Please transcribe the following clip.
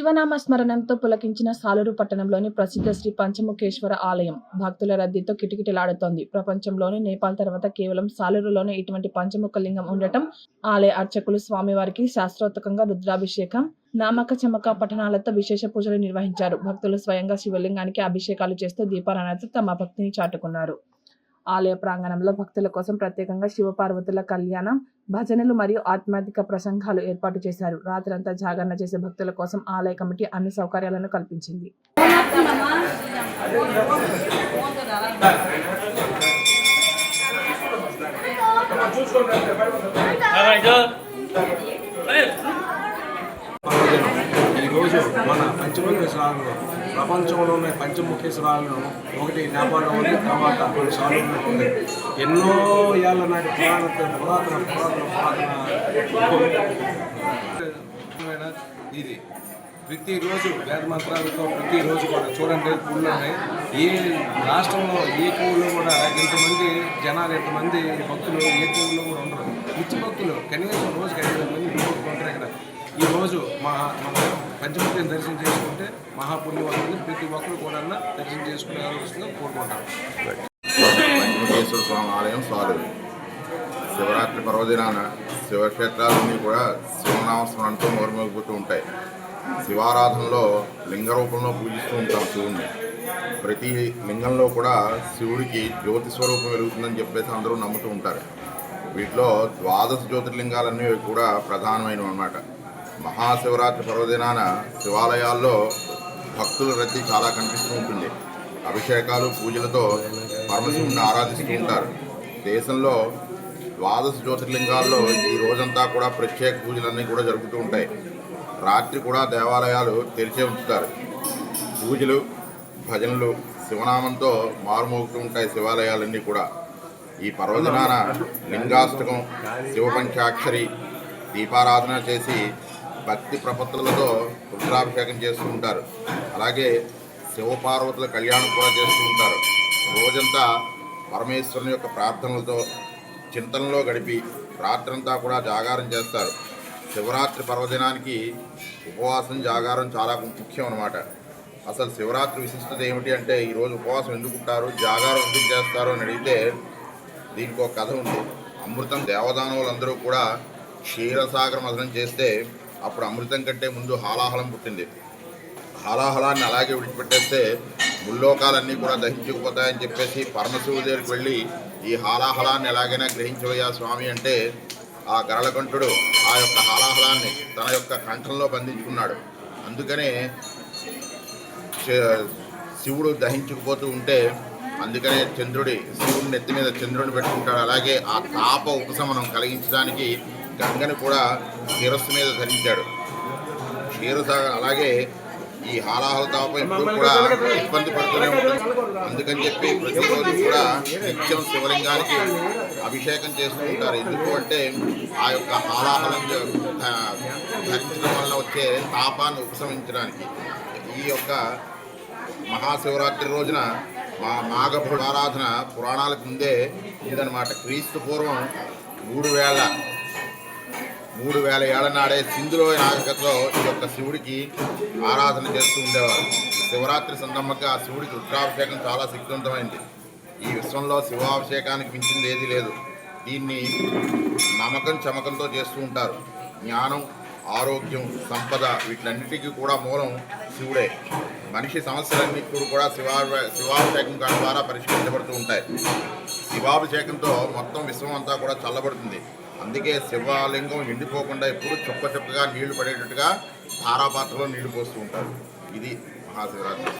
శివనామ స్మరణంతో పులకించిన సాలూరు పట్టణంలోని ప్రసిద్ధ శ్రీ పంచముఖేశ్వర ఆలయం భక్తుల రద్దీతో కిటకిటలాడుతోంది. ప్రపంచంలోని నేపాల్ తర్వాత కేవలం సాలూరులోనే ఇటువంటి పంచముఖ లింగం ఉండటం, ఆలయ అర్చకులు స్వామివారికి శాస్త్రోక్తంగా రుద్రాభిషేకం, నామక చమక పఠనాలతో విశేష పూజలు నిర్వహించారు. భక్తులు స్వయంగా శివలింగానికి అభిషేకాలు చేస్తూ దీపారాధనతో తమ భక్తిని చాటుకున్నారు. ఆలయ ప్రాంగణంలో భక్తుల కోసం ప్రత్యేకంగా శివపార్వతుల కళ్యాణం, భజనలు మరియు ఆధ్యాత్మిక ప్రసంగాలు ఏర్పాటు చేశారు. రాత్రంతా జాగరణ చేసే భక్తుల కోసం ఆలయ కమిటీ అన్ని సౌకర్యాలను కల్పించింది. ఈరోజు మన పంచముఖేశ్వరాలను ప్రపంచంలోనే పంచముఖేశ్వరాలను ఒకటి నేపాల్లో ఉంది, తర్వాత కొన్ని సార్లు ఉంది. ఎన్నో ఏళ్ళ నాటి పురాతన ఇది ప్రతిరోజు వేద మంత్రాలతో ప్రతిరోజు కూడా చూడండి గుళ్ళు ఉన్నాయి. ఏ రాష్ట్రంలో ఏ పువ్వులో కూడా ఇంతమంది జనాలు, ఇంతమంది భక్తులు ఏ పువ్వులో కూడా ఉండరు. నిత్య భక్తులు కనీసం రోజుకి 5,000 మంది భక్తులు ఉంటారు ఇక్కడ. ఈరోజు మన పంచముఖిని దర్శనం చేసుకుంటే మహాపుణ్యవంతులు ప్రతి ఒక్కరు కూడా దర్శనం చేసుకునే కోరుకుంటారు. పంచముఖేశ్వర స్వామి ఆలయం సాలూరు. శివరాత్రి పర్వదినాన శివక్షేత్రాలన్నీ కూడా శివనామస్మరణతో మోరుమోగిపోతూ ఉంటాయి. శివారాధనలో లింగ రూపంలో పూజిస్తూ ఉంటాం శివుణ్ణి. ప్రతి లింగంలో కూడా శివుడికి జ్యోతి స్వరూపం వెలుగుతుందని చెప్పేసి అందరూ నమ్ముతూ ఉంటారు. వీటిలో 12 జ్యోతిర్లింగాలన్నీ కూడా ప్రధానమైనవి అన్నమాట. మహాశివరాత్రి పర్వదినాన శివాలయాల్లో భక్తుల రద్దీ చాలా కనిపిస్తూ ఉంటుంది. అభిషేకాలు, పూజలతో పరమశివుడిని ఆరాధిస్తూ ఉంటారు. దేశంలో 12 జ్యోతిర్లింగాల్లో ఈ రోజంతా కూడా ప్రత్యేక పూజలన్నీ కూడా జరుగుతూ ఉంటాయి. రాత్రి కూడా దేవాలయాలు తెరిచే ఉంచుతారు. పూజలు, భజనలు, శివనామంతో మారుమోగుతూ ఉంటాయి శివాలయాలన్నీ కూడా. ఈ పర్వదినాన లింగాష్టకం, శివపంచాక్షరి దీపారాధన చేసి భక్తి ప్రపత్తులతో రుద్రాభిషేకం చేస్తూ ఉంటారు. అలాగే శివపార్వతుల కళ్యాణం కూడా చేస్తూ ఉంటారు. రోజంతా పరమేశ్వరుని యొక్క ప్రార్థనలతో చింతనలో గడిపి రాత్రంతా కూడా జాగారం చేస్తారు. శివరాత్రి పర్వదినానికి ఉపవాసం, జాగారం చాలా ముఖ్యం అన్నమాట. అసలు శివరాత్రి విశిష్టత ఏమిటి అంటే, ఈరోజు ఉపవాసం ఎందుకు ఉంటారు, జాగారం ఎందుకు చేస్తారు అని అడిగితే దీనికి ఒక కథ ఉంది. అమృతం దేవదానవులందరూ కూడా క్షీరసాగర మథనం చేస్తే అప్పుడు అమృతం కంటే ముందు హాలాహలం పుట్టింది. హాలాహలాన్ని అలాగే విడిచిపెట్టేస్తే ముల్లోకాలన్నీ కూడా దహించుకుపోతాయని చెప్పేసి పరమశివుడి దగ్గరికి వెళ్ళి ఈ హాలాహలాన్ని ఎలాగైనా గ్రహించవయ్యా స్వామి అంటే, ఆ గరళకంఠుడు ఆ యొక్క హాలాహలాన్ని తన యొక్క కంఠంలో బంధించుకున్నాడు. అందుకనే శివుడు దహించుకుపోతూ ఉంటే, అందుకనే శివుడి నెత్తి మీద చంద్రుడిని పెట్టుకుంటాడు. అలాగే ఆ తాప ఉపశమనం కలిగించడానికి గంగని కూడా శిరస్సు మీద ధరించాడు. క్షీరసాగర్ అలాగే ఈ హాలాహల తాపం ఎప్పుడు కూడా ఇబ్బంది పడుతూనే ఉంటుంది. అందుకని చెప్పి ప్రతిరోజు కూడా నిత్యం శివలింగానికి అభిషేకం చేస్తూ ఉంటారు. ఎందుకు అంటే ఆ యొక్క హాలాహలం ధరించడం వల్ల వచ్చే తాపాన్ని ఉపశమించడానికి. ఈ యొక్క మహాశివరాత్రి రోజున మాఘ ఆరాధన పురాణాలకు ముందే ఉందన్నమాట. క్రీస్తు పూర్వం 3,000 ఏళ్ల నాడే సింధులో నాగరికతలో ఈ యొక్క శివుడికి ఆరాధన చేస్తూ ఉండేవారు. శివరాత్రి సందర్భంగా ఆ శివుడికి రుద్రాభిషేకం చాలా శక్తివంతమైంది. ఈ విశ్వంలో శివాభిషేకానికి మించింది ఏదీ లేదు. దీన్ని నమ్మకం, చమకంతో చేస్తూ ఉంటారు. జ్ఞానం, ఆరోగ్యం, సంపద వీటిలన్నిటికీ కూడా మూలం శివుడే. మనిషి సమస్యలన్నిటి కూడా శివాభిషేకం ద్వారా పరిష్కరించబడుతూ ఉంటాయి. శివాభిషేకంతో మొత్తం విశ్వం అంతా కూడా చల్లబడుతుంది. అందుకే శివలింగం ఎండిపోకుండా ఎప్పుడు చొక్కగా నీళ్లు పడేటట్టుగా ధారాపాత్రలో నీళ్లు పోస్తూ ఉంటారు. ఇది మహాశివరాత్రి.